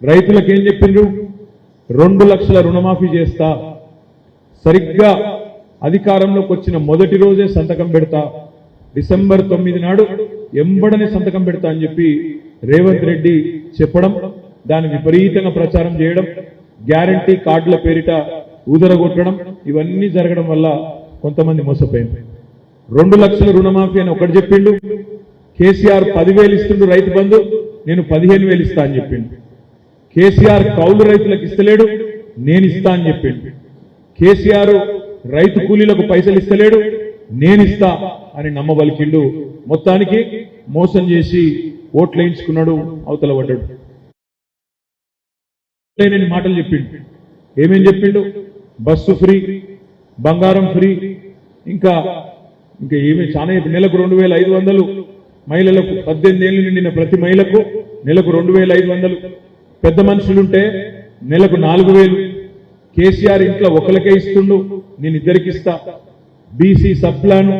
రైతులకు ఏం చెప్పిండ్రు? 2 లక్షల రుణమాఫీ చేస్తా, సరిగ్గా అధికారంలోకి వచ్చిన మొదటి రోజే సంతకం పెడతా, డిసెంబర్ 9 నాడు ఎంబడనే సంతకం పెడతా అని చెప్పి రేవంత్ రెడ్డి చెప్పడం, దాని విపరీతంగా ప్రచారం చేయడం, గ్యారంటీ కార్డుల పేరిట ఊదరగొట్టడం, ఇవన్నీ జరగడం వల్ల కొంతమంది మోసపోయింది. 2 లక్షల రుణమాఫీ అని ఒకటి చెప్పిండు. కేసీఆర్ 10,000 ఇస్తుండు రైతు బంధు, నేను 15,000 ఇస్తా అని చెప్పిండు. కేసీఆర్ కౌలు రైతులకు ఇస్తలేడు, నేను ఇస్తా అని చెప్పిండు. కేసీఆర్ రైతు కూలీలకు పైసలు ఇస్తలేడు, నేను ఇస్తా అని నమ్మబలికిండు. మొత్తానికి మోసం చేసి ఓట్లు వేయించుకున్నాడు, అవతల పడ్డాడు. నేను మాటలు చెప్పిండు. ఏమేం చెప్పిండు? బస్సు ఫ్రీ, బంగారం ఫ్రీ, ఇంకా ఏమీ చాలా. నెలకు 2,500 మహిళలకు, 18 ఏళ్లు నిండిన ప్రతి మహిళకు నెలకు 2,500. పెద్ద మనుషులుంటే నెలకు 4,000. కేసీఆర్ ఇంట్లో ఒకరికే ఇస్తుండు, నేను ఇద్దరికి ఇస్తా. BC sub plan,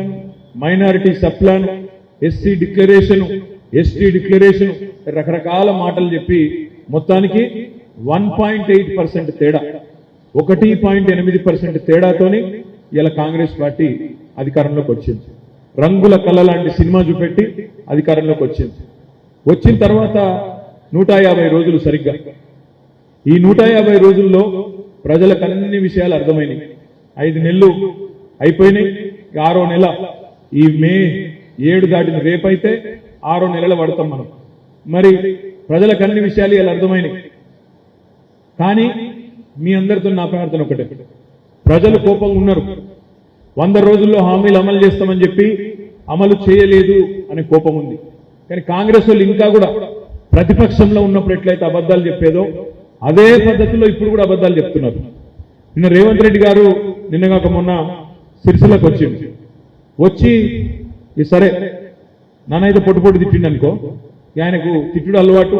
minority sub plan, SC declaration, ST declaration, రకరకాల మాటలు చెప్పి మొత్తానికి 1.8% తేడా, 1.8% తేడాతోని ఇలా కాంగ్రెస్ పార్టీ అధికారంలోకి వచ్చింది. రంగుల కళ లాంటి సినిమా చూపెట్టి అధికారంలోకి వచ్చింది. వచ్చిన తర్వాత 150 రోజులు సరిగ్గా. ఈ 150 రోజుల్లో ప్రజలకు అన్ని విషయాలు అర్థమైనాయి. 5 నెలలు అయిపోయినాయి, 6వ నెల ఈ మే 7 దాటిన రేపైతే 6వ నెలల పడతాం మనం. మరి ప్రజలకు అన్ని విషయాలు ఇలా అర్థమైనాయి. కానీ మీ అందరితో నా ప్రార్థన ఒకటే, ప్రజలు కోపంగా ఉన్నారు. 100 రోజుల్లో హామీలు అమలు చేస్తామని చెప్పి అమలు చేయలేదు అనే కోపం ఉంది. కానీ కాంగ్రెస్ వాళ్ళు ఇంకా కూడా ప్రతిపక్షంలో ఉన్నప్పుడు ఎట్లయితే అబద్ధాలు చెప్పేదో అదే పద్ధతిలో ఇప్పుడు కూడా అబద్ధాలు చెప్తున్నారు. నిన్న రేవంత్ రెడ్డి గారు నిన్నగాక మొన్న సిరిసిల్లకు వచ్చి సరే నానైతే పొట్టు తిట్టిండు అనుకో, ఆయనకు తిట్టుడు అలవాటు,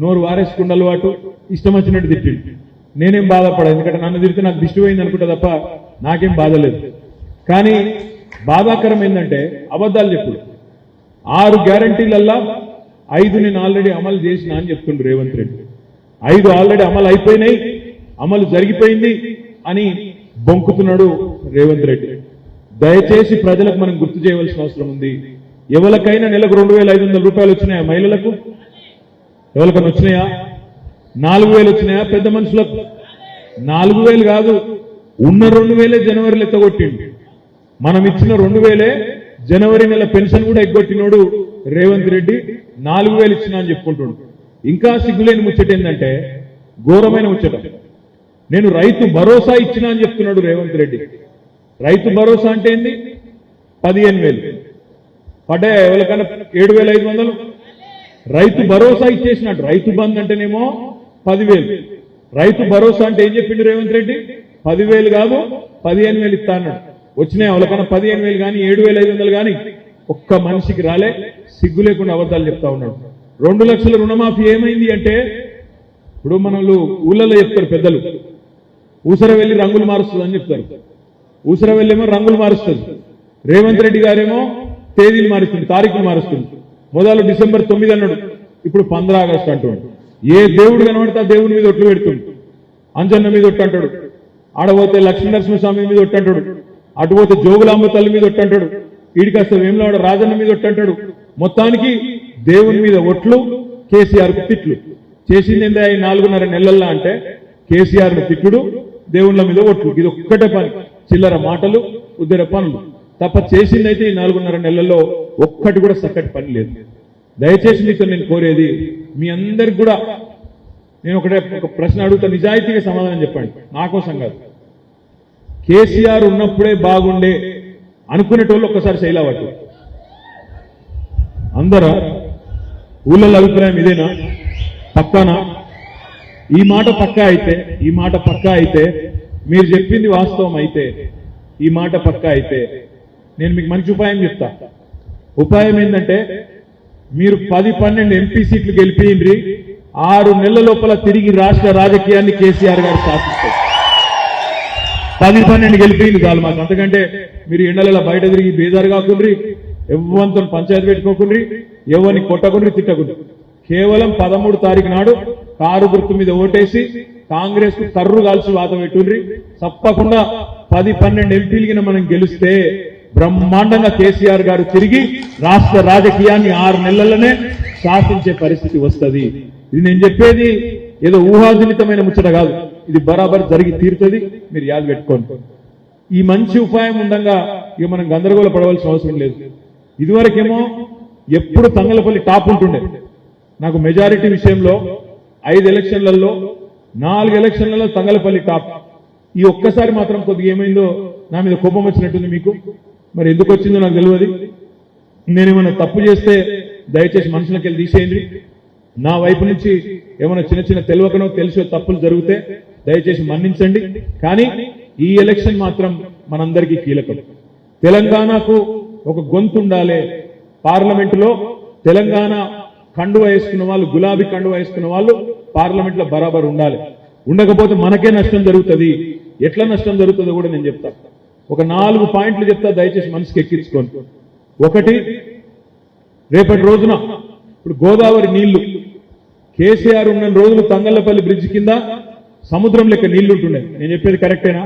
నోరు వారేసుకుండా అలవాటు, ఇష్టం వచ్చినట్టు తిట్టిండు. నేనేం బాధపడా, ఎందుకంటే నన్ను తిరిగితే నాకు దిష్టి పోయింది అనుకుంటా తప్ప నాకేం బాధ లేదు. కానీ బాధాకరం ఏంటంటే అబద్ధాలు చెప్పుడు. 6 గ్యారంటీలల్లా 5 నేను ఆల్రెడీ అమలు చేసిన అని చెప్తుండ్రు రేవంత్ రెడ్డి. 5 ఆల్రెడీ అమలు అయిపోయినాయి, అమలు జరిగిపోయింది అని బొంకుతున్నాడు రేవంత్ రెడ్డి. దయచేసి ప్రజలకు మనం గుర్తు చేయవలసిన అవసరం ఉంది. ఎవరికైనా నెలకు 2,500 రూపాయలు వచ్చినాయా? మహిళలకు ఎవరికైనా వచ్చినాయా? 4,000 వచ్చినాయా? పెద్ద మనుషులకు 4,000 కాదు, ఉన్న 2,000 జనవరిలో ఎత్తగొట్టిండు. మనం ఇచ్చిన 2,000 జనవరి నెల పెన్షన్ కూడా ఎగ్గొట్టినోడు రేవంత్ రెడ్డి. 4,000 ఇచ్చినా అని చెప్పుకుంటున్నాడు. ఇంకా సిగ్గులేని ముచ్చట ఏంటంటే, ఘోరమైన ముచ్చట, నేను రైతు భరోసా ఇచ్చినా అని చెప్తున్నాడు రేవంత్ రెడ్డి. రైతు భరోసా అంటే ఏంది? 15,000 పడ్డాయా? ఎవరికైనా 7,500. రైతు భరోసా ఇచ్చేసినట్టు. రైతు బంద్ అంటేనేమో 10,000. రైతు భరోసా అంటే ఏం చెప్పిండు రేవంత్ రెడ్డి? 10,000 కాదు 15,000 ఇస్తా అన్నాడు. వచ్చినాయి ఎవరికైనా 15,000 కానీ 7,500 కానీ? ఒక్క మనిషికి రాలే. సిగ్గు లేకుండా అబద్ధాలు చెప్తా ఉన్నాడు. 2 లక్షల రుణమాఫీ ఏమైంది అంటే, ఇప్పుడు మనలు ఊళ్ళలో చెప్తారు పెద్దలు, ఊసర వెళ్ళి రంగులు మారుస్తుంది అని చెప్తారు. ఊసర వెళ్ళేమో రంగులు మారుస్తుంది, రేవంత్ రెడ్డి గారేమో తేదీలు మారుస్తుంది, తారీఖులు మారుస్తుంది. మొదలు డిసెంబర్ 9 అన్నాడు, ఇప్పుడు 15 ఆగస్టు అంటున్నాడు. ఏ దేవుడు కనబడితే ఆ దేవుడి మీద ఒట్లు పెడుతుంది. అంజన్న మీద ఒట్టు అంటాడు, ఆడపోతే లక్ష్మీనరసింహస్వామి మీద ఒట్టు అంటాడు, అటుపోతే జోగులాంబ తల్లి మీద ఒట్టు అంటాడు, ఈడికాస్త వేములవాడ రాజన్న మీద ఒట్టు అంటాడు. మొత్తానికి దేవుని మీద ఒట్లు, కేసీఆర్ తిట్లు. చేసింది ఏందా ఈ 4.5 నెలల్లో అంటే కేసీఆర్ తిట్టుడు, దేవుళ్ళ మీద ఒట్లు. ఇది ఒక్కటే పని, చిల్లర మాటలు, ఉద్దర పనులు తప్ప చేసిందైతే ఈ 4.5 నెలల్లో ఒక్కటి కూడా చక్కటి పని లేదు. దయచేసి మీతో నేను కోరేది, మీ అందరికి కూడా నేను ఒక ప్రశ్న అడుగుతా, నిజాయితీగా సమాధానం చెప్పండి, నా కోసం కాదు. కేసీఆర్ ఉన్నప్పుడే బాగుండే అనుకునేటోళ్ళు ఒక్కసారి శైలా పట్టు. అందరా ఊళ్ళో అభిప్రాయం ఇదేనా? పక్కానా? ఈ మాట పక్కా అయితే మీరు చెప్పింది వాస్తవం అయితే, ఈ మాట పక్కా అయితే నేను మీకు మంచి ఉపాయం చెప్తా. ఉపాయం ఏంటంటే, మీరు 10-12 ఎంపీ సీట్లు గెలిపిండ్రి, 6 నెలల లోపల తిరిగి రాష్ట్ర రాజకీయాన్ని కేసీఆర్ గారు శాసిస్తారు. 10-12 గెలిపింది చాలు మాకు. అంతకంటే మీరు ఎండల బయట తిరిగి బేజారు కాకుండ్రి, ఎవరితో పంచాయతీ పెట్టుకోకుండ్రి, ఎవరిని కొట్టకుండ్రి, తిట్టకుండ్రి. కేవలం 13 తారీఖు నాడు కారు గుర్తు మీద ఓటేసి కాంగ్రెస్ కు కర్రు కాల్చి వాత పెట్టుండ్రి. తప్పకుండా 10-12 ఎంపీలకి మనం గెలిస్తే బ్రహ్మాండంగా కేసీఆర్ గారు తిరిగి రాష్ట్ర రాజకీయాన్ని 6 నెలలనే శాసించే పరిస్థితి వస్తుంది. ఇది నేను చెప్పేది ఏదో ఊహాజనితమైన ముచ్చట కాదు, ఇది బరాబర్ జరిగి తీరుతుంది. మీరు యాద పెట్టుకోండి. ఈ మంచి ఉపాయం ఉండగా ఇక మనం గందరగోళ పడవలసిన అవసరం లేదు. ఇదివరకేమో ఎప్పుడు తంగలపల్లి టాప్ ఉంటుండే. నాకు మెజారిటీ విషయంలో 5 ఎలక్షన్లలో 4 ఎలక్షన్లలో తంగలపల్లి టాప్. ఈ ఒక్కసారి మాత్రం కొద్దిగా ఏమైందో నా మీద కోపం వచ్చినట్టుంది మీకు. మరి ఎందుకు వచ్చిందో నాకు తెలియదు. నేనేమైనా తప్పు చేస్తే దయచేసి మనుషులకి వెళ్ళి తీసేయండి. నా వైపు నుంచి ఏమైనా చిన్న చిన్న తెలియకనో తెలిసో తప్పులు జరిగితే దయచేసి మన్నించండి. కానీ ఈ ఎలక్షన్ మాత్రం మనందరికీ కీలకం. తెలంగాణకు ఒక గొంతు ఉండాలి. పార్లమెంటులో తెలంగాణ కండువ వేసుకున్న వాళ్ళు, గులాబీ కండువ వేసుకున్న వాళ్ళు పార్లమెంట్ లో బరాబర్ ఉండాలి. ఉండకపోతే మనకే నష్టం జరుగుతుంది. ఎట్లా నష్టం జరుగుతుందో కూడా నేను చెప్తా. ఒక 4 పాయింట్లు చెప్తా, దయచేసి మనసుకి ఎక్కించుకోండి. ఒకటి, రేపటి రోజున ఇప్పుడు గోదావరి నీళ్లు కేసీఆర్ ఉన్న రోజులు తంగళ్లపల్లి బ్రిడ్జ్ కింద సముద్రం లెక్క నీళ్లు ఉంటుండే. నేను చెప్పేది కరెక్టేనా?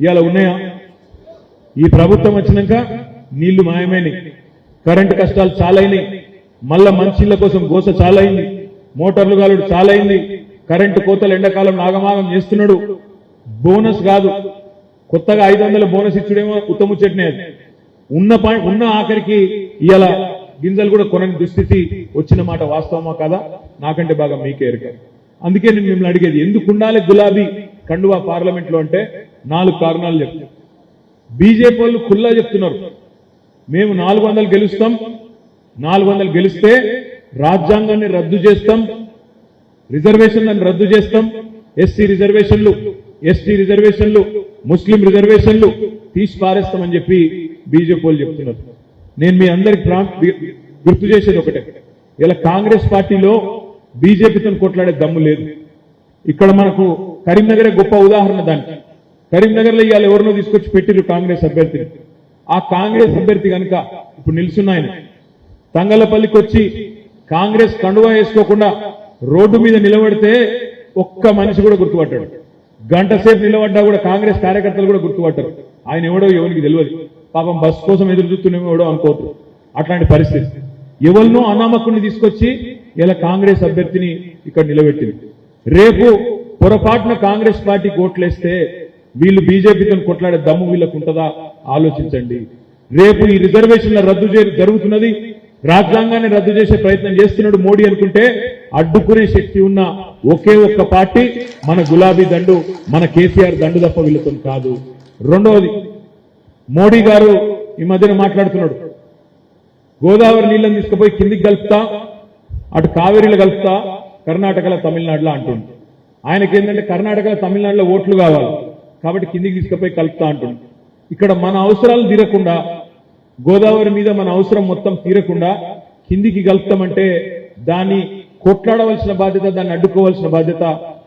ఇవాళ ఉన్నాయా? ఈ ప్రభుత్వం వచ్చినాక నీళ్లు మాయమైనవి. కరెంటు కష్టాలు చాలా అయినాయి. మళ్ళా మంచిళ్ళ కోసం గోస చాలా అయింది. మోటార్లు గాలుడు చాలా అయింది. కరెంటు కోతలు ఎండాకాలం నాగమాగం చేస్తున్నాడు. బోనస్ కాదు, కొత్తగా 500 బోనస్ ఇచ్చుడేమో ఉత్తముచ్చట్నే. ఉన్న ఆఖరికి ఇవాళ గింజలు కూడా కొనని దుస్థితి వచ్చిన మాట వాస్తవమా కాదా? నాకంటే బాగా మీకే ఎరుక. అందుకే నేను మిమ్మల్ని అడిగేది, ఎందుకు ఉండాలి గులాబీ కండువా పార్లమెంట్ లో అంటే 4 కారణాలు చెప్తాను. బీజేపీ వాళ్ళు ఖుల్లా చెప్తున్నారు, మేము 400 గెలుస్తాం, 400 గెలిస్తే రాజ్యాంగాన్ని రద్దు చేస్తాం, రిజర్వేషన్లను రద్దు చేస్తాం, ఎస్సీ రిజర్వేషన్లు, ఎస్టీ రిజర్వేషన్లు, ముస్లిం రిజర్వేషన్లు తీసి పారేస్తామని చెప్పి బీజేపీ వాళ్ళు చెప్తున్నారు. నేను మీ అందరికి గుర్తు చేసేది ఒకటే, ఇలా కాంగ్రెస్ పార్టీలో బీజేపీతో కొట్లాడే దమ్ము లేదు. ఇక్కడ మనకు కరీంనగరే గొప్ప ఉదాహరణ. దానికి కరీంనగర్ లో ఇవాళ ఎవరినో తీసుకొచ్చి పెట్టిరు కాంగ్రెస్ అభ్యర్థిని. ఆ కాంగ్రెస్ అభ్యర్థి కనుక ఇప్పుడు నిల్చున్న ఆయన తంగలపల్లికి వచ్చి కాంగ్రెస్ కండువా వేసుకోకుండా రోడ్డు మీద నిలబడితే ఒక్క మనిషి కూడా గుర్తుపట్టాడు. గంట సేపు నిలబడ్డా కూడా కాంగ్రెస్ కార్యకర్తలు కూడా గుర్తుపట్టారు. ఆయన ఎవడో ఎవరికి తెలియదు. పాపం బస్ కోసం ఎదురు చూస్తున్నామో ఎవడో అనుకోవద్దు. అట్లాంటి పరిస్థితి. ఎవరినో అనామకుడిని తీసుకొచ్చి ఇలా కాంగ్రెస్ అభ్యర్థిని ఇక్కడ నిలబెట్టింది. రేపు పొరపాటున కాంగ్రెస్ పార్టీకి ఓట్లేస్తే వీళ్ళు బీజేపీతో కొట్లాడే దమ్ము వీళ్ళకు ఉంటుందా ఆలోచించండి. రేపు ఈ రిజర్వేషన్ల రద్దు జరుగుతున్నది, రాజ్యాంగాన్ని రద్దు చేసే ప్రయత్నం చేస్తున్నాడు మోడీ అనుకుంటే అడ్డుకునే శక్తి ఉన్న ఒకే ఒక్క పార్టీ మన గులాబీ దండు, మన కేసీఆర్ దండు తప్ప వీళ్ళతో కాదు. రెండవది, మోడీ గారు ఈ మధ్యన మాట్లాడుతున్నాడు, గోదావరి నీళ్ళని తీసుకుపోయి కిందికి కలుపుతా, అటు కావేరీలో కలుపుతా, కర్ణాటకలో తమిళనాడులో అంటుంది. ఆయనకి ఏంటంటే కర్ణాటకలో తమిళనాడులో ఓట్లు కావాలి కాబట్టి కిందికి తీసుకుపోయి కలుపుతా అంటుంది. ఇక్కడ మన అవసరాలు తీరకుండా, గోదావరి మీద మన అవసరం మొత్తం తీరకుండా కిందికి కలుపుతామంటే దాన్ని కొట్లాడవలసిన బాధ్యత, దాన్ని అడ్డుకోవాల్సిన బాధ్యత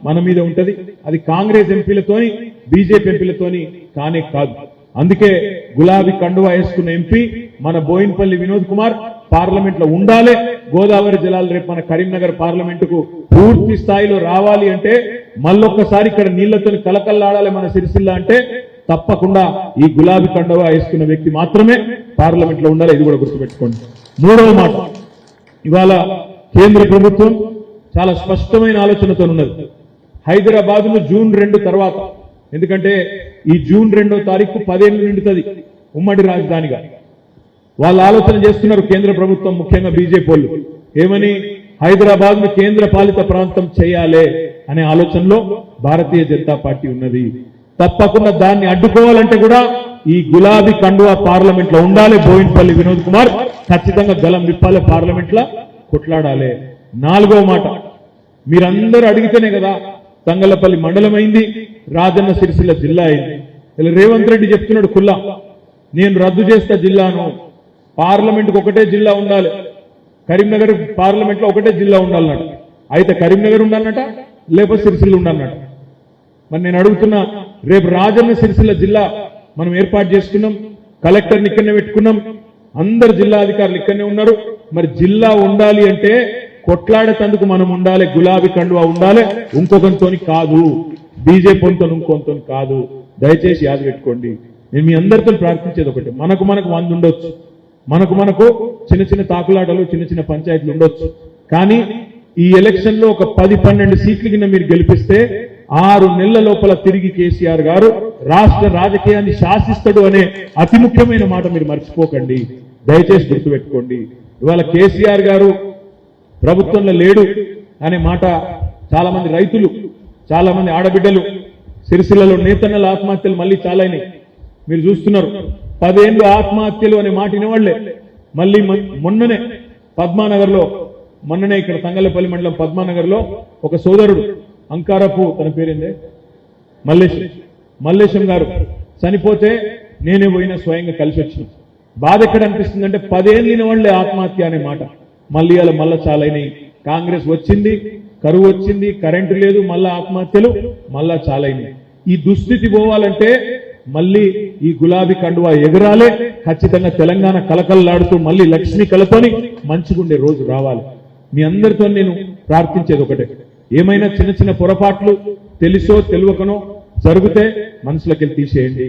మన మీద ఉంటది. అది కాంగ్రెస్ ఎంపీలతోని, బీజేపీ ఎంపీలతోని కానే కాదు. అందుకే గులాబీ కండువా వేసుకున్న ఎంపీ మన బోయిన్పల్లి వినోద్ కుమార్ పార్లమెంట్ లో ఉండాలి. గోదావరి జలాలు రేపు మన కరీంనగర్ పార్లమెంటుకు పూర్తి స్థాయిలో రావాలి అంటే, మళ్ళొక్కసారి ఇక్కడ నీళ్లతో కలకల్లాడాలి మన సిరిసిల్ల అంటే తప్పకుండా ఈ గులాబీ కండువా వేసుకున్న వ్యక్తి మాత్రమే పార్లమెంట్ లో ఉండాలి. ఇది కూడా గుర్తుపెట్టుకోండి. మూడవ మాట, ఇవాళ కేంద్ర ప్రభుత్వం చాలా స్పష్టమైన ఆలోచనతో ఉన్నది. హైదరాబాద్ ను జూన్ 2 తర్వాత, ఎందుకంటే ఈ జూన్ 2వ తారీఖు 10 ఏళ్ళు నిండుతుంది ఉమ్మడి రాజధానిగా. వాళ్ళు ఆలోచన చేస్తున్నారు కేంద్ర ప్రభుత్వం, ముఖ్యంగా బీజేపీ వాళ్ళు ఏమని, హైదరాబాద్ ను కేంద్ర పాలిత ప్రాంతం చేయాలి అనే ఆలోచనలో భారతీయ జనతా పార్టీ ఉన్నది. తప్పకుండా దాన్ని అడ్డుకోవాలంటే కూడా ఈ గులాబీ కండువా పార్లమెంట్ లో ఉండాలి. బోయిన్పల్లి వినోద్ కుమార్ ఖచ్చితంగా గలం విప్పాలి, పార్లమెంట్ లో కొట్లాడాలి. నాలుగో మాట, మీరందరూ అడిగితేనే కదా తంగలపల్లి మండలం అయింది, రాజన్న సిరిసిల్ల జిల్లా అయింది. ఇలా రేవంత్ రెడ్డి చెప్తున్నాడు కుల్లా, నేను రద్దు చేస్తా జిల్లాను, పార్లమెంట్కి ఒకటే జిల్లా ఉండాలి, కరీంనగర్ పార్లమెంట్ లో ఒకటే జిల్లా ఉండాలన్నట. అయితే కరీంనగర్ ఉండాలన్నట, లేకపోతే సిరిసిల్ల ఉండాలన్నట. మరి నేను అడుగుతున్నా, రేపు రాజన్న సిరిసిల్ల జిల్లా మనం ఏర్పాటు చేసుకున్నాం, కలెక్టర్ని ఇక్కడనే పెట్టుకున్నాం, అందరు జిల్లా అధికారులు ఇక్కడనే ఉన్నారు. మరి జిల్లా ఉండాలి అంటే కొట్లాడేందుకు మనం ఉండాలి, గులాబీ కండువా ఉండాలి, ఇంకొకరితోని కాదు, బీజేపీతో ఇంకొంతో కాదు. దయచేసి యాద పెట్టుకోండి. నేను మీ అందరితో ప్రార్థించేది ఒకటి, మనకు 100 ఉండొచ్చు, మనకు చిన్న చిన్న తాకులాటలు, చిన్న చిన్న పంచాయతీలు ఉండొచ్చు. కానీ ఈ ఎలక్షన్ లో ఒక 10-12 సీట్ల కింద మీరు గెలిపిస్తే 6 నెలల లోపల తిరిగి కేసీఆర్ గారు రాష్ట్ర రాజకీయాన్ని శాసిస్తాడు అనే అతి ముఖ్యమైన మాట మీరు మర్చిపోకండి, దయచేసి గుర్తుపెట్టుకోండి. ఇవాళ కేసీఆర్ గారు ప్రభుత్వంలో లేడు అనే మాట చాలా మంది రైతులు, చాలా మంది ఆడబిడ్డలు, సిరిసిల్లలో నేతన్నల ఆత్మహత్యలు మళ్ళీ చాలా అయినాయి. మీరు చూస్తున్నారు, 10 ఏళ్ళు ఆత్మహత్యలు అనే మాట వినవాళ్లే. మళ్ళీ మొన్ననే పద్మానగర్లో, మొన్ననే ఇక్కడ తంగలపల్లి మండలం పద్మానగర్లో ఒక సోదరుడు అంకారపు, తన పేరేందే, మల్లేశం గారు చనిపోతే నేనే పోయినా, స్వయంగా కలిసి వచ్చిన. బాధ ఎక్కడ అనిపిస్తుందంటే 10 ఏళ్ళు వినవాళ్లే ఆత్మహత్య అనే మాట మళ్ళీ అలా మళ్ళా చాలా అయినాయి. కాంగ్రెస్ వచ్చింది, కరువు వచ్చింది, కరెంటు లేదు, మళ్ళా ఆత్మహత్యలు మళ్ళా చాలా అయినాయి. ఈ దుస్థితి పోవాలంటే మళ్ళీ ఈ గులాబీ కండువా ఎగరాలే, ఖచ్చితంగా తెలంగాణ కలకలలాడుతూ మళ్ళీ లక్ష్మీ కలతోని మంచిగుండే రోజు రావాలి. మీ అందరితో నేను ప్రార్థించేది ఒకటే, ఏమైనా చిన్న చిన్న పొరపాట్లు తెలుసో తెలియకనో జరిగితే మనసులోకి తీసేయండి.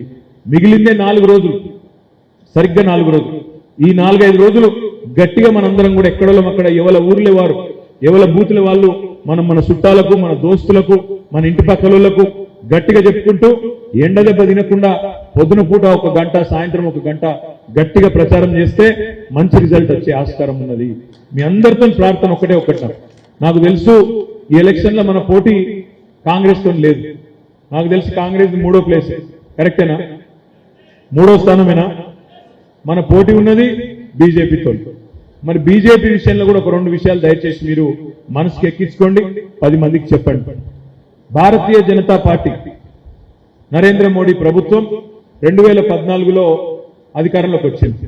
మిగిలిందే 4 రోజులు, సరిగ్గా 4 రోజులు. ఈ 4-5 రోజులు గట్టిగా మనందరం కూడా ఎక్కడో అక్కడ ఎవల ఊర్లే వారు, ఎవల బూతుల వాళ్ళు, మన చుట్టాలకు, మన దోస్తులకు, మన ఇంటి పక్కలకు గట్టిగా చెప్పుకుంటూ ఎండదెబ్బ తినకుండా పొద్దున పూట 1 గంట, సాయంత్రం 1 గంట గట్టిగా ప్రచారం చేస్తే మంచి రిజల్ట్ వచ్చే ఆస్కారం ఉన్నది. మీ అందరితో ప్రార్థన ఒకటే. నాకు తెలుసు ఈ ఎలక్షన్ లో మన పోటీ కాంగ్రెస్ తో లేదు. నాకు తెలుసు కాంగ్రెస్ 3వ ప్లేస్, కరెక్టేనా? 3వ స్థానమేనా? మన పోటీ ఉన్నది బీజేపీతో. మరి బీజేపీ విషయంలో కూడా ఒక 2 విషయాలు దయచేసి మీరు మనసుకి ఎక్కించుకోండి, 10 మందికి చెప్పండి. భారతీయ జనతా పార్టీ, నరేంద్ర మోడీ ప్రభుత్వం 2014లో అధికారంలోకి వచ్చింది.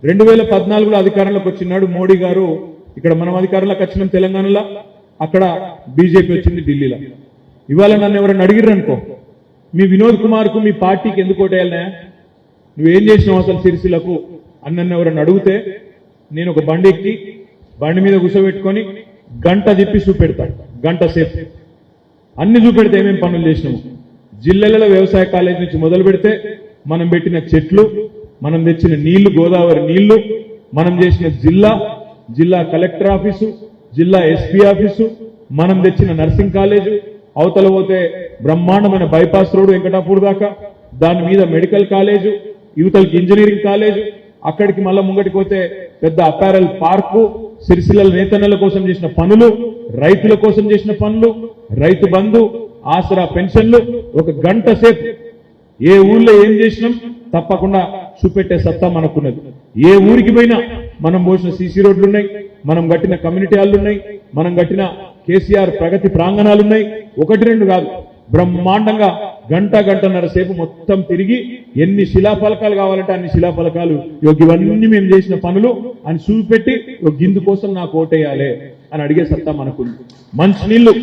2014లో అధికారంలోకి వచ్చినాడు మోడీ గారు. ఇక్కడ మనం అధికారంలోకి వచ్చినాం తెలంగాణలో, అక్కడ బీజేపీ వచ్చింది ఢిల్లీలో. ఇవాళ నన్ను ఎవరైనా అడిగిర్రు అనుకో, మీ వినోద్ కుమార్ కు మీ పార్టీకి ఎందుకు ఓటేయాలనే, నువ్వేం చేసినావు అసలు సిరిసిల్లకు అని నన్ను ఎవరైనా అడిగితే, నేను ఒక బండి ఎక్కి బండి మీద కూర్చోబెట్టుకొని గంట చెప్పి చూపెడతాను. గంట సేపు అన్ని చూపెడితే ఏమేమి పనులు చేసినాము. జిల్లాలలో వ్యవసాయ కాలేజ్ నుంచి మొదలు పెడితే మనం పెట్టిన చెట్లు, మనం తెచ్చిన నీళ్లు, గోదావరి నీళ్లు, మనం చేసిన జిల్లా కలెక్టర్ ఆఫీసు, జిల్లా ఎస్పీ ఆఫీసు, మనం తెచ్చిన నర్సింగ్ కాలేజు, అవతల పోతే బ్రహ్మాండమైన బైపాస్ రోడ్డు వెంకటాపూర్ దాకా, దాని మీద మెడికల్ కాలేజు, యువతలకి ఇంజనీరింగ్ కాలేజు, అక్కడికి మళ్ళా ముంగటికి పోతే పెద్ద అపారల్ పార్కు, సిరిసిల్ల నేతన్నల కోసం చేసిన పనులు, రైతుల కోసం చేసిన పనులు, రైతు బంధు, ఆసరా పెన్షన్లు, 1 గంట సేపు ఏ ఊర్లో ఏం చేసినాం తప్పకుండా చూపెట్టే సత్తా మనకున్నది. ఏ ఊరికి పోయినా మనం పోసిన సీసీ రోడ్లున్నాయి, మనం కట్టిన కమ్యూనిటీ హాల్లున్నాయి, మనం కట్టిన కేసీఆర్ ప్రగతి ప్రాంగణాలున్నాయి. 1-2 కాదు, బ్రహ్మాండంగా గంటన్నర సేపు మొత్తం తిరిగి ఎన్ని శిలాఫలకాలు కావాలంటే అన్ని శిలాఫలకాలు, ఇవన్నీ మేము చేసిన పనులు అని చూపెట్టి గిందు కోసం నాకు ఓటేయాలి అని అడిగే సత్తా మనకుంది. మంచినీళ్లు,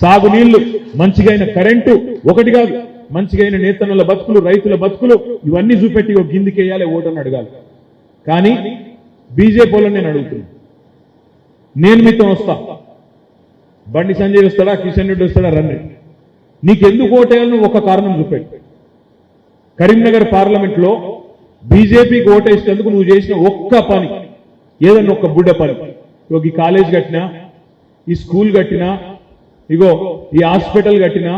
సాగునీళ్లు, మంచిగైన కరెంటు, 1 కాదు, మంచిగైన నేతన్నల బతుకులు, రైతుల బతుకులు, ఇవన్నీ చూపెట్టి గిందుకేయాలి ఓటని అడగాలి. కానీ బీజేపీ వాళ్ళని నేను అడుగుతున్నా, నేను మీతో వస్తా, బండి సంజయ్ వస్తాడా, కిషన్ రెడ్డి వస్తాడా, రండి, నీకెందుకు ఓటేయాలని ఒక కారణం చూపెట్టు. కరీంనగర్ పార్లమెంట్ లో బీజేపీకి ఓటేసేందుకు నువ్వు చేసిన ఒక్క పని, ఏదన్నా ఒక బుడ్డ పని, ఈ కాలేజ్ కట్టినా, ఈ స్కూల్ కట్టినా, ఈ హాస్పిటల్ కట్టినా,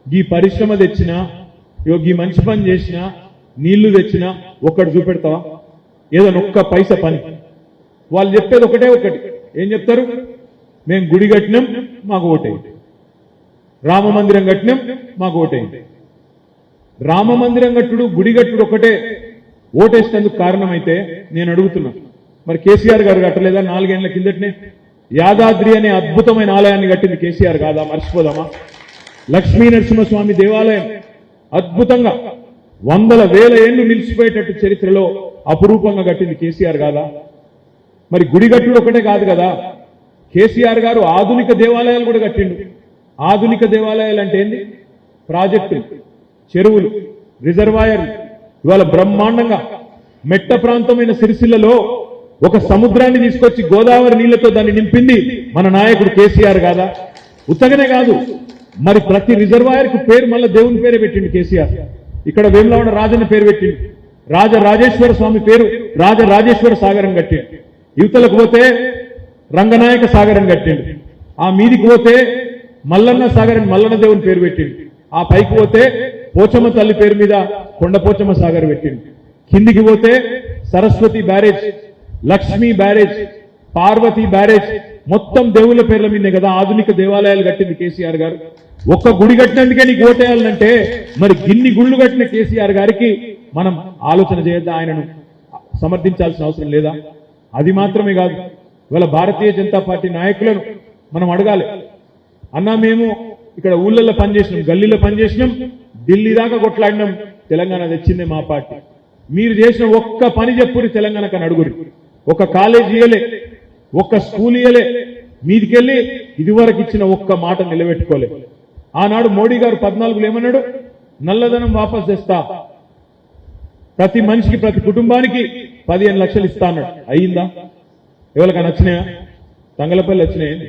ఈ పరిశ్రమ తెచ్చినా, ఈ మంచి పని చేసినా, నీళ్లు తెచ్చినా ఒక్కటి చూపెడతావా? ఏదన్నా ఒక్క పైసా పని. వాళ్ళు చెప్పేది ఒకటే, ఏం చెప్తారు? మేము గుడి కట్టినాం, మాకు ఓటేయండి. రామ మందిరం కట్టినాం, మాకు ఓటేయండి. రామ మందిరం కట్టుడు, గుడి కట్టుడు ఒకటే ఓటేసేందుకు కారణమైతే నేను అడుగుతున్నా, మరి కేసీఆర్ గారు కట్టలేదా? 4 ఏళ్ల కిందటనే యాదాద్రి అనే అద్భుతమైన ఆలయాన్ని కట్టింది కేసీఆర్ కాదా? మర్చిపోదామా? లక్ష్మీ నరసింహస్వామి దేవాలయం అద్భుతంగా 100,000 ఏళ్లు నిలిచిపోయేటట్టు చరిత్రలో అపురూపంగా కట్టింది కేసీఆర్ కాదా? మరి గుడి కట్టుడు ఒకటే కాదు కదా, కేసీఆర్ గారు ఆధునిక దేవాలయాలు కూడా కట్టిండు. ఆధునిక దేవాలయాలు అంటే ఏంది? ప్రాజెక్టులు, చెరువులు, రిజర్వాయర్లు. ఇవాళ బ్రహ్మాండంగా మెట్ట ప్రాంతమైన సిరిసిల్లలో ఒక సముద్రాన్ని తీసుకొచ్చి గోదావరి నీళ్లతో దాన్ని నింపింది మన నాయకుడు కేసీఆర్ కాదా? ఉత్తగనే కాదు, మరి ప్రతి రిజర్వాయర్ కు పేరు మళ్ళీ దేవుని పేరే పెట్టిండు కేసీఆర్. ఇక్కడ వేములవాడ రాజన్న పేరు పెట్టిండు, రాజరాజేశ్వర స్వామి పేరు రాజరాజేశ్వర సాగరం కట్టిండు. యువతలకు పోతే రంగనాయక సాగరం కట్టిండు, ఆ మీదికి పోతే మల్లన్న సాగర్ మల్లన్న దేవుని పేరు పెట్టిండు, ఆ పైకి పోతే పోచమ్మ తల్లి పేరు మీద కొండపోచమ్మ సాగర్ పెట్టిండు, కిందికి పోతే Saraswati barrage, Lakshmi barrage, Parvati barrage, మొత్తం దేవుళ్ళ పేర్ల మీదే కదా ఆధునిక దేవాలయాలు కట్టింది కేసీఆర్ గారు. ఒక్క గుడి కట్టినందుకే నీకు ఓటేయాలంటే మరి గిన్ని గుళ్ళు కట్టిన కేసీఆర్ గారికి మనం ఆలోచన చేయొద్దా? ఆయనను సమర్థించాల్సిన అవసరం లేదా? అది మాత్రమే కాదు, ఇవాళ భారతీయ జనతా పార్టీ నాయకులను మనం అడగాలి. అన్నా మేము ఇక్కడ ఊళ్ళల్లో పనిచేసినాం, గల్లీలో పనిచేసినాం, ఢిల్లీ దాకా కొట్లాడినాం, తెలంగాణ తెచ్చిందే మా పార్టీ. మీరు చేసిన ఒక్క పని చెప్పురి తెలంగాణకు అని అడుగురి. ఒక కాలేజ్ ఇయ్యలే, ఒక్క స్కూల్ ఇయ్యలే, మీదికెళ్ళి ఇదివరకు ఇచ్చిన ఒక్క మాట నిలబెట్టుకోలే. ఆనాడు మోడీ గారు 14లో ఏమన్నాడు? నల్లధనం వాపస్ తెస్తా, ప్రతి మనిషికి ప్రతి కుటుంబానికి 15 లక్షలు ఇస్తా అన్నాడు. అయ్యిందా? ఎవరికైనా వచ్చినాయా? తంగలపల్లి వచ్చినాయండి?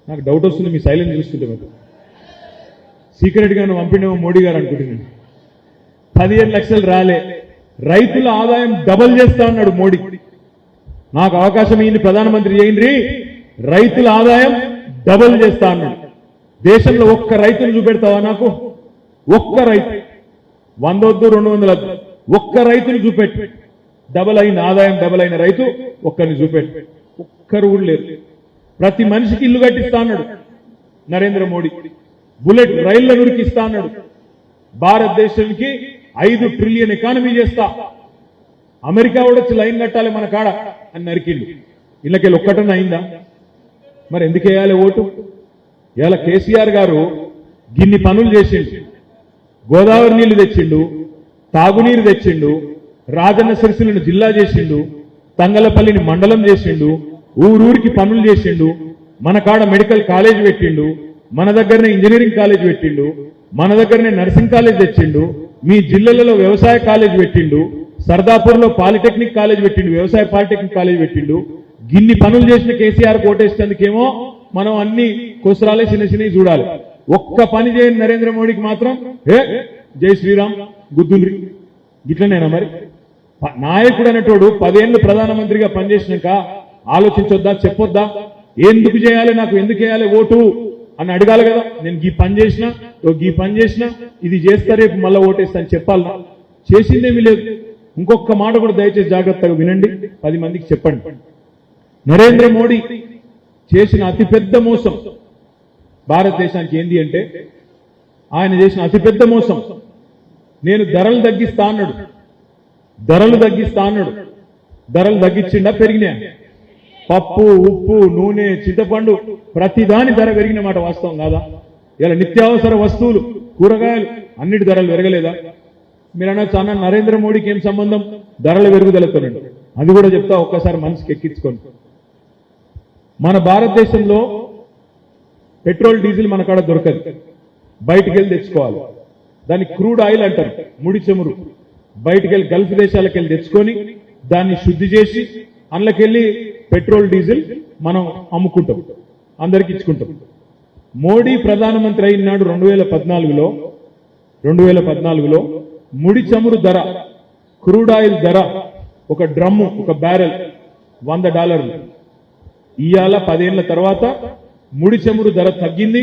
నాకు డౌట్ వస్తుంది మీ సైలెంట్ చూస్తుంటే. మీకు సీక్రెట్ గా పంపిణేమో మోడీ గారు అనుకుంటున్నాను. 15 లక్షలు రాలే. రైతుల ఆదాయం డబల్ చేస్తా అన్నాడు మోడీ. నాకు అవకాశం ఇయ్యండి, ప్రధానమంత్రి చేయండి, రైతుల ఆదాయం డబల్ చేస్తా అన్నాడు. దేశంలో ఒక్క రైతును చూపెడతావా నాకు? ఒక్క రైతు, 100 వద్దు 200 వద్దు, ఒక్క రైతును చూపెట్టు. డబల్ అయిన ఆదాయం డబల్ అయిన రైతు ఒక్కరిని చూపెట్టు. ఒక్కరు కూడా లేరు. ప్రతి మనిషికి ఇల్లు కట్టిస్తా అన్నాడు నరేంద్ర మోడీ. బుల్లెట్ రైళ్ల నురికిస్తా అన్నాడు. భారతదేశానికి 5 ట్రిలియన్ ఎకానమీ చేస్తా, అమెరికా కూడా వచ్చి లైన్ కట్టాలి మన కాడ అని నరికిండు. ఇళ్ళకెళ్ళి ఒక్కటన్నా అయిందా? మరి ఎందుకు వేయాలి ఓటు? ఇలా కేసీఆర్ గారు గిన్ని పనులు చేసిండు. గోదావరి నీళ్లు తెచ్చిండు, తాగునీరు తెచ్చిండు, రాజన్న సిరిసిల్లను జిల్లా చేసిండు, తంగలపల్లిని మండలం చేసిండు, ఊరూరికి పనులు చేసిండు, మన కాడ మెడికల్ కాలేజ్ పెట్టిండు, మన దగ్గరనే ఇంజనీరింగ్ కాలేజ్ పెట్టిండు, మన దగ్గరనే నర్సింగ్ కాలేజ్ తెచ్చిండు, మీ జిల్లాలలో వ్యవసాయ కాలేజ్ పెట్టిండు, సర్దాపూర్లో పాలిటెక్నిక్ కాలేజ్ పెట్టిండు, వ్యవసాయ పాలిటెక్నిక్ కాలేజ్ పెట్టిండు. గిన్ని పనులు చేసిన కేసీఆర్ కోటేసేందుకేమో మనం అన్ని కోసరాలే చిన్న చిన్నవి చూడాలి. ఒక్క పని చేయని నరేంద్ర మోడీకి మాత్రం జై శ్రీరామ్ గుద్దుండ్రి. గిట్లనేనా మరి? నాయకుడు అనేటోడు 10 ఏళ్ళు ప్రధానమంత్రిగా పనిచేసినాక ఆలోచించొద్దా? చెప్పొద్దా? ఎందుకు చేయాలి, నాకు ఎందుకు వేయాలి ఓటు అని అడగాలి కదా. నేను ఈ పని చేసినా, ఈ పని చేసినా, ఇది చేస్తా, రేపు మళ్ళీ ఓటేస్తా అని చెప్పాలనా? చేసిందేమీ లేదు. ఇంకొక మాట కూడా దయచేసి జాగ్రత్తగా వినండి, 10 మందికి చెప్పండి. నరేంద్ర మోడీ చేసిన అతిపెద్ద మోసం భారతదేశానికి ఏంది అంటే, ఆయన చేసిన అతిపెద్ద మోసం, నేను ధరలు తగ్గిస్తా అన్నాడు. ధరలు తగ్గిస్తా అన్నాడు. ధరలు తగ్గించిండా పెరిగినా? పప్పు, ఉప్పు, నూనె, చింతపండు ప్రతిదాని ధర పెరిగిన మాట వాస్తవం కాదా? ఇలా నిత్యావసర వస్తువులు, కూరగాయలు అన్నిటి ధరలు పెరగలేదా? మీరు అనొచ్చు, అన్న నరేంద్ర మోడీకి ఏం సంబంధం ధరల పెరుగుదలతోనండి? అది కూడా చెప్తా, ఒక్కసారి మనసుకి ఎక్కించుకోండి. మన భారతదేశంలో పెట్రోల్ డీజిల్ మన కాడ దొరకదు, బయటికి వెళ్ళి తెచ్చుకోవాలి. దాన్ని క్రూడ్ ఆయిల్ అంటారు, ముడి చమురు. బయటికి వెళ్ళి గల్ఫ్ దేశాలకు వెళ్ళి తెచ్చుకొని దాన్ని శుద్ధి చేసి అందులోకెళ్ళి పెట్రోల్ డీజిల్ మనం అమ్ముకుంటాం, అందరికి ఇచ్చుకుంటాం. మోడీ ప్రధానమంత్రి అయినాడు 2014లో ముడి చమురు ధర, క్రూడ్ ఆయిల్ ధర, ఒక డ్రమ్ము, ఒక బ్యారెల్ $100. ఇవాళ 10 ఏళ్ల తర్వాత ముడి చమురు ధర తగ్గింది,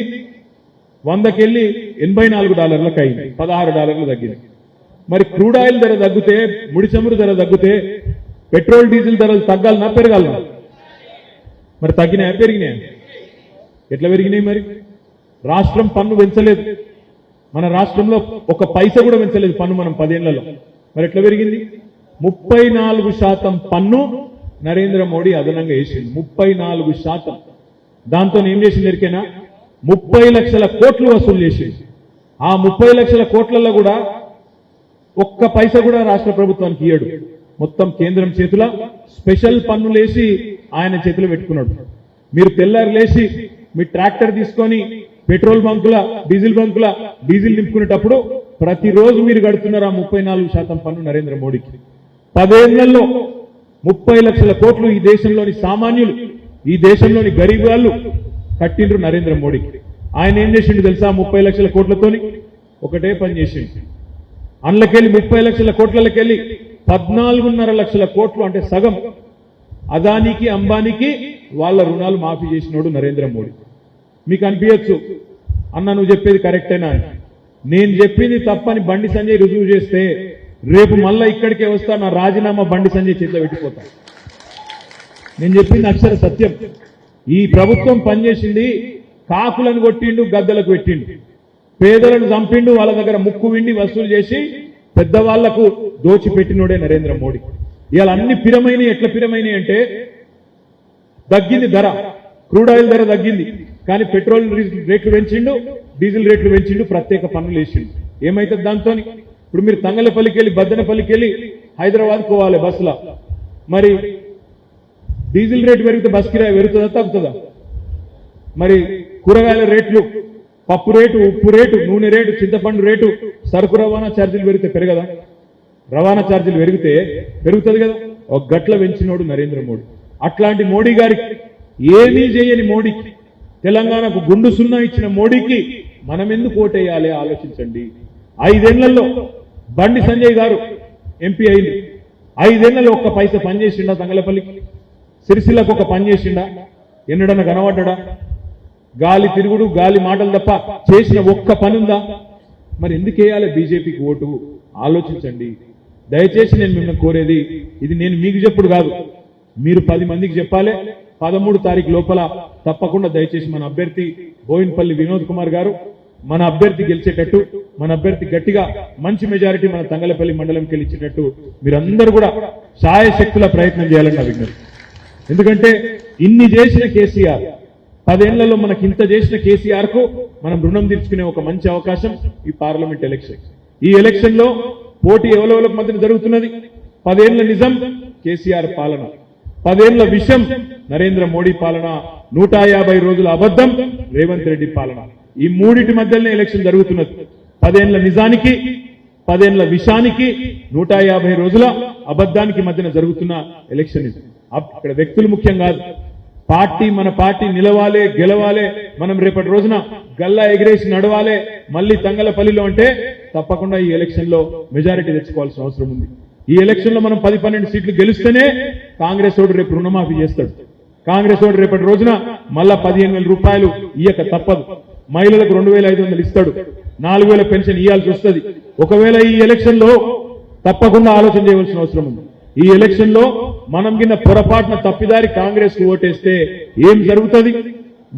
100కెళ్ళి $84 అయింది, $16 తగ్గింది. మరి క్రూడ్ ఆయిల్ ధర తగ్గితే, ముడి చమురు ధర తగ్గితే పెట్రోల్ డీజిల్ ధరలు తగ్గాలనా పెరగాలనా? మరి తగ్గినాయా పెరిగినాయా? ఎట్లా పెరిగినాయి? మరి రాష్ట్రం పన్ను పెంచలేదు, మన రాష్ట్రంలో ఒక పైసా కూడా పెంచలేదు పన్ను మనం 10 ఏళ్లలో. మరి ఎట్లా పెరిగింది? 34% పన్ను నరేంద్ర మోడీ అదనంగా వేసింది, 34%. దాంతో ఏం చేసింది ఎరికేనా? 30 లక్షల కోట్లు వసూలు చేసింది. ఆ 30 లక్షల కోట్లలో కూడా ఒక్క పైసా కూడా రాష్ట్ర ప్రభుత్వానికి ఇయ్యడు, మొత్తం కేంద్రం చేతుల స్పెషల్ పన్నులేసి ఆయన చేతిలో పెట్టుకున్నాడు. మీరు తెల్లారు లేచి మీ ట్రాక్టర్ తీసుకొని పెట్రోల్ బంకుల, డీజిల్ బంకుల డీజిల్ నింపుకునేటప్పుడు ప్రతిరోజు మీరు కడుతున్నారు ఆ 34% పన్ను నరేంద్ర మోడీకి. 10 ఏళ్లలో 30 లక్షల కోట్లు ఈ దేశంలోని సామాన్యులు, ఈ దేశంలోని గరీబ్ వాళ్ళు కట్టిండ్రు నరేంద్ర మోడీకి. ఆయన ఏం చేసిండు తెలుసా? 30 లక్షల కోట్లతోని ఒకటే పని చేసిండు. అందులోకెళ్ళి 30 లక్షల కోట్లకెళ్ళి 14.5 లక్షల కోట్లు, అంటే సగం అదానికి అంబానీకి వాళ్ళ రుణాలు మాఫీ చేసినోడు నరేంద్ర మోడీ. మీకు అనిపించచ్చు, అన్న నువ్వు చెప్పేది కరెక్టేనా అని. నేను చెప్పింది తప్పని బండి సంజయ్ రుజువు చేస్తే రేపు మళ్ళా ఇక్కడికే వస్తా, నా రాజీనామా బండి సంజయ్ చేతిలో పెట్టిపోతా. నేను చెప్పింది అక్షర సత్యం. ఈ ప్రభుత్వం పనిచేసింది, కాకులను కొట్టిండు, గద్దలకు పెట్టిండు, పేదలను చంపిండు, వాళ్ళ దగ్గర ముక్కు విండి వసూలు చేసి పెద్దవాళ్లకు దోచిపెట్టినోడే నరేంద్ర మోడీ. ఇవాళ అన్ని పిరమైనవి. ఎట్లా పిరమైనవి అంటే, తగ్గింది ధర, క్రూడ్ ఆయిల్ ధర తగ్గింది, కానీ పెట్రోల్ రేట్లు పెంచిండు, డీజిల్ రేట్లు పెంచిండు, ప్రత్యేక పన్నులు వేసిండు. ఏమైతుంది దాంతో? ఇప్పుడు మీరు తంగలపల్లికి వెళ్ళి బద్దనపల్లికి వెళ్ళి హైదరాబాద్ పోవాలి బస్సులో, మరి డీజిల్ రేటు పెరిగితే బస్ కిరాయి పెరుగుతుందా తగ్గుతుందా? మరి కూరగాయల రేట్లు, పప్పు రేటు, ఉప్పు రేటు, నూనె రేటు, చింతపండు రేటు, సరుకు రవాణా ఛార్జీలు పెరిగితే పెరగదా? రవాణా ఛార్జీలు పెరిగితే పెరుగుతుంది కదా. ఒక గట్ల పెంచినోడు నరేంద్ర మోడీ. అట్లాంటి మోడీ గారికి, ఏమీ చేయని మోడీకి, తెలంగాణకు గుండు సున్నా ఇచ్చిన మోడీకి మనం ఎందుకు ఓటేయాలి ఆలోచించండి. 5 ఏళ్లలో బండి సంజయ్ గారు ఎంపీ అయింది. 5 ఏళ్లలో ఒక్క పైసా పనిచేసిండా? తంగలపల్లికి, సిరిసిల్లకు ఒక పని చేసిండా? ఎన్నడన్నా కనబడ్డా? గాలి తిరుగుడు, గాలి మాటలు తప్ప చేసిన ఒక్క పని ఉందా? మరి ఎందుకు వేయాలి బీజేపీకి ఓటు? ఆలోచించండి దయచేసి. నేను మిమ్మల్ని కోరేది, ఇది నేను మీకు చెప్పుడు కాదు, మీరు 10 మందికి చెప్పాలి. 13 తారీఖు లోపల తప్పకుండా దయచేసి మన అభ్యర్థి బోయిన్పల్లి వినోద్ కుమార్ గారు, మన అభ్యర్థి గెలిచేటట్టు, మన అభ్యర్థి గట్టిగా మంచి మెజారిటీ మన తంగలపల్లి మండలంకి గెలిచేటట్టు మీరందరూ కూడా శాయశక్తుల ప్రయత్నం చేయాలని నా విజ్ఞప్తి. ఎందుకంటే ఇన్ని చేసిన కేసీఆర్, 10 ఏళ్లలో మనకి ఇంత చేసిన కేసీఆర్ కు మనం రుణం తీర్చుకునే ఒక మంచి అవకాశం ఈ పార్లమెంట్ ఎలక్షన్. ఈ ఎలక్షన్ లో పోటీ ఎవరెవరికి మధ్య జరుగుతున్నది? 10 ఏళ్ల నిజం కేసీఆర్ పాలన, 10 ఏళ్ల విషం నరేంద్ర మోడీ పాలన, 150 రోజుల అబద్ధం రేవంత్ రెడ్డి పాలన. ఈ మూడింటి మధ్యలోనే ఎలక్షన్ జరుగుతున్నది. 10 ఏళ్ల నిజానికి, 10 ఏళ్ల విషానికి, 150 రోజుల అబద్ధానికి మధ్యన జరుగుతున్న ఎలక్షన్ ఇది. ఇక్కడ వ్యక్తులు ముఖ్యం కాదు, పార్టీ, మన పార్టీ నిలవాలే, గెలవాలే, మనం రేపటి రోజున గల్లా ఎగిరేసి నడవాలే మళ్ళీ తంగలపల్లిలో అంటే తప్పకుండా ఈ ఎలక్షన్ లో మెజారిటీ తెచ్చుకోవాల్సిన అవసరం ఉంది. ఈ ఎలక్షన్ లో మనం 10-12 సీట్లు గెలిస్తేనే కాంగ్రెస్ ఓడు రేపు రుణమాఫీ చేస్తాడు. కాంగ్రెస్ ఓడు రేపటి రోజున మళ్ళా 15,000 రూపాయలు ఇయ్యక తప్పదు. మహిళలకు 2,500 ఇస్తాడు, 4,000 పెన్షన్ ఇయ్యాల్సి వస్తుంది. ఒకవేళ ఈ ఎలక్షన్ లో తప్పకుండా ఆలోచన చేయవలసిన అవసరం ఉంది. ఈ ఎలక్షన్ లో మనం కింద పొరపాటున తప్పిదారి కాంగ్రెస్ కు ఓటేస్తే ఏం జరుగుతుంది?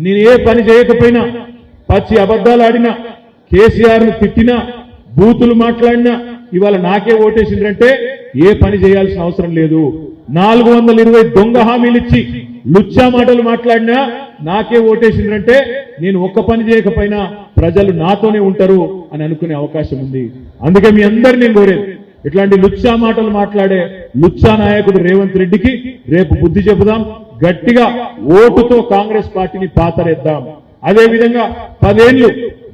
నేను ఏ పని చేయకపోయినా, పచ్చి అబద్ధాలు ఆడినా, కేసీఆర్ ను తిట్టినా, బూతులు మాట్లాడినా ఇవాళ నాకే ఓటేసిందంటే ఏ పని చేయాల్సిన అవసరం లేదు. 420 దొంగ హామీలు ఇచ్చి లుచ్చా మాటలు మాట్లాడినా నాకే ఓటేసిందంటే నేను ఒక్క పని చేయకపోయినా ప్రజలు నాతోనే ఉంటారు అని అనుకునే అవకాశం ఉంది. అందుకే మీ అందరినీ నేను కోరేది, ఇట్లాంటి లుచ్చా మాటలు మాట్లాడే లుచ్చా నాయకుడు రేవంత్ రెడ్డికి రేపు బుద్ధి చెబుదాం. గట్టిగా ఓటుతో కాంగ్రెస్ పార్టీని పాతరేద్దాం. అదేవిధంగా 10 ఏళ్లు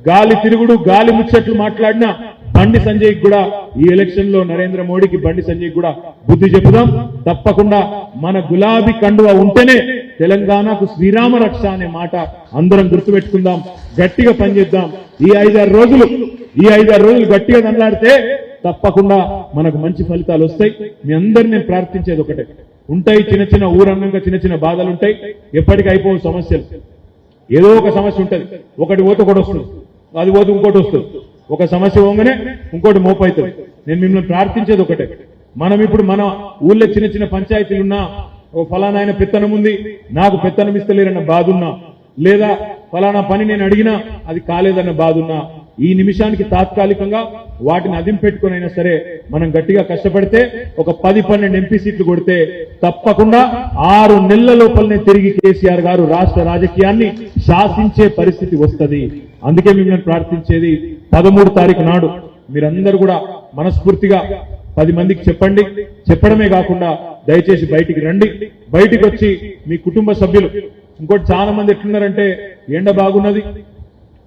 గాలి తిరుగుడు, గాలి ముచ్చట్లు మాట్లాడిన బండి సంజయ్ కూడా ఈ ఎలక్షన్ లో నరేంద్ర మోడీకి, బండి సంజయ్ కూడా బుద్ధి చెబుదాం. తప్పకుండా మన గులాబీ కండువా ఉంటేనే తెలంగాణకు శ్రీరామ రక్ష అనే మాట అందరం గుర్తుపెట్టుకుందాం. గట్టిగా పనిచేద్దాం. ఈ 5-6 రోజులు గట్టిగా దండాడితే తప్పకుండా మనకు మంచి ఫలితాలు వస్తాయి. మీ అందరినీ నేను ప్రార్థించేది ఒకటే, ఉంటాయి చిన్న చిన్న ఊరంగంగా చిన్న చిన్న బాధలు ఉంటాయి, ఎప్పటికీ అయిపోవు సమస్యలు. ఏదో ఒక సమస్య ఉంటుంది, ఒకటి పోతే ఒకటి వస్తుంది, అది పోతే ఇంకోటి వస్తుంది. ఒక సమస్య పోగానే ఇంకోటి మోపవుతుంది. నేను మిమ్మల్ని ప్రార్థించేది ఒకటే, మనం ఇప్పుడు మన ఊళ్ళో చిన్న చిన్న పంచాయతీలున్నా, ఓ ఫలానా ఆయన పెత్తనం ఉంది, నాకు పెత్తనం ఇస్తలేరన్న బాధ ఉన్నా, లేదా ఫలానా పని నేను అడిగినా అది కాలేదన్న బాధ ఉన్నా, ఈ నిమిషానికి తాత్కాలికంగా వాటిని అదింపెట్టుకునైనా సరే మనం గట్టిగా కష్టపడితే ఒక 10-12 ఎంపీ సీట్లు కొడితే తప్పకుండా 6 నెలల లోపలనే తిరిగి కేసీఆర్ గారు రాష్ట్ర రాజకీయాన్ని శాసించే పరిస్థితి వస్తుంది. అందుకే మిమ్మల్ని ప్రార్థించేది, 13 తారీఖు నాడు మీరందరూ కూడా మనస్ఫూర్తిగా 10 మందికి చెప్పండి. చెప్పడమే కాకుండా దయచేసి బయటికి రండి. బయటికి వచ్చి మీ కుటుంబ సభ్యులు, ఇంకోటి చాలా మంది ఎట్లున్నారంటే ఎండ బాగున్నది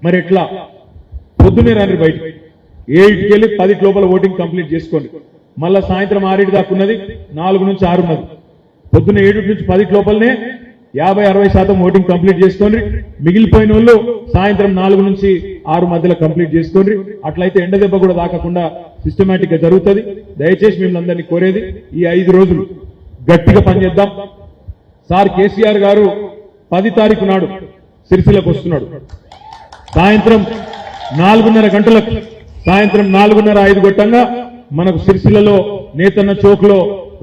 మరి ఎట్లా, పొద్దునే రండి బయటికి, 7కి వెళ్ళి 10 లోపల ఓటింగ్ కంప్లీట్ చేసుకోండి. మళ్ళా సాయంత్రం 6 దాకా ఉన్నది, 4 నుంచి 6 ఉన్నది. పొద్దున్న 7 నుంచి 10 లోపలనే 50-60% ఓటింగ్ కంప్లీట్ చేసుకోండి. మిగిలిపోయిన వాళ్ళు సాయంత్రం 4 నుంచి 6 మధ్యలో కంప్లీట్ చేసుకోండి. అట్లయితే ఎండ దెబ్బ కూడా తాకకుండా సిస్టమేటిక్ గా జరుగుతుంది. దయచేసి మిమ్మల్ని అందరినీ కోరేది ఈ 5 రోజులు గట్టిగా పనిచేద్దాం. సార్ కేసీఆర్ గారు 10 తారీఖు నాడు సిరిసిల్లకు వస్తున్నాడు. సాయంత్రం 4:30 గంటలకు, సాయంత్రం 4:30-5 గంటంగా మనకు సిరిసిల్లలో నేతన్న చౌక్ లో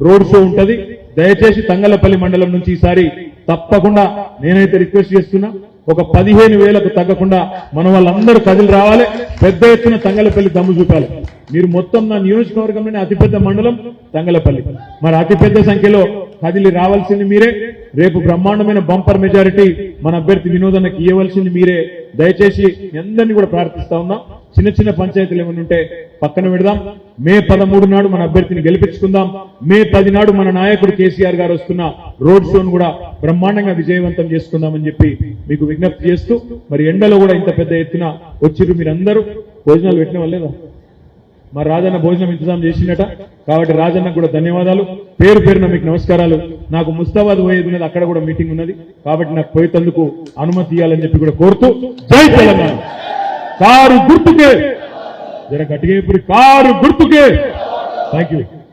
రోడ్ షో ఉంటది. దయచేసి తంగలపల్లి మండలం నుంచి ఈసారి తప్పకుండా నేనైతే రిక్వెస్ట్ చేస్తున్నా, ఒక 15,000కు తగ్గకుండా మన వాళ్ళందరూ కదిలి రావాలి. పెద్ద ఎత్తున తంగలపల్లి దమ్ము చూపాలి. మీరు మొత్తం నా నియోజకవర్గంలోనే అతిపెద్ద మండలం తంగలపల్లి. మరి అతిపెద్ద సంఖ్యలో కదిలి రావాల్సింది మీరే. రేపు బ్రహ్మాండమైన బంపర్ మెజారిటీ మన అభ్యర్థి వినోదన్నకి ఇవ్వవలసింది మీరే. దయచేసి మీ అందరినీ కూడా ప్రార్థిస్తా ఉన్నా, చిన్న చిన్న పంచాయతీలు ఏమైనా ఉంటే పక్కన పెడదాం. మే 13 నాడు మన అభ్యర్థిని గెలిపించుకుందాం. మే 10 నాడు మన నాయకుడు కేసీఆర్ గారు వస్తున్న రోడ్ షోను కూడా బ్రహ్మాండంగా విజయవంతం చేసుకుందామని చెప్పి మీకు విజ్ఞప్తి చేస్తూ, మరి ఎండలో కూడా ఇంత పెద్ద ఎత్తున వచ్చిర్రు మీరందరూ. భోజనాలు పెట్టిన వాళ్ళేదా? మరి రాజన్న భోజనం ఇంతజాం చేసినట. కాబట్టి రాజన్నకు కూడా ధన్యవాదాలు. పేరు పేరున మీకు నమస్కారాలు. నాకు ముస్తాబాద్ పోయేది ఉన్నది, అక్కడ కూడా మీటింగ్ ఉన్నది. కాబట్టి నాకు పోయేందుకు అనుమతి ఇవ్వాలని చెప్పి కూడా కోరుతూ, జై తెలంగాణ. కారు గుర్తుకే, జర గట్టిగా ఇప్పుడు కారు గుర్తుకే. Thank you.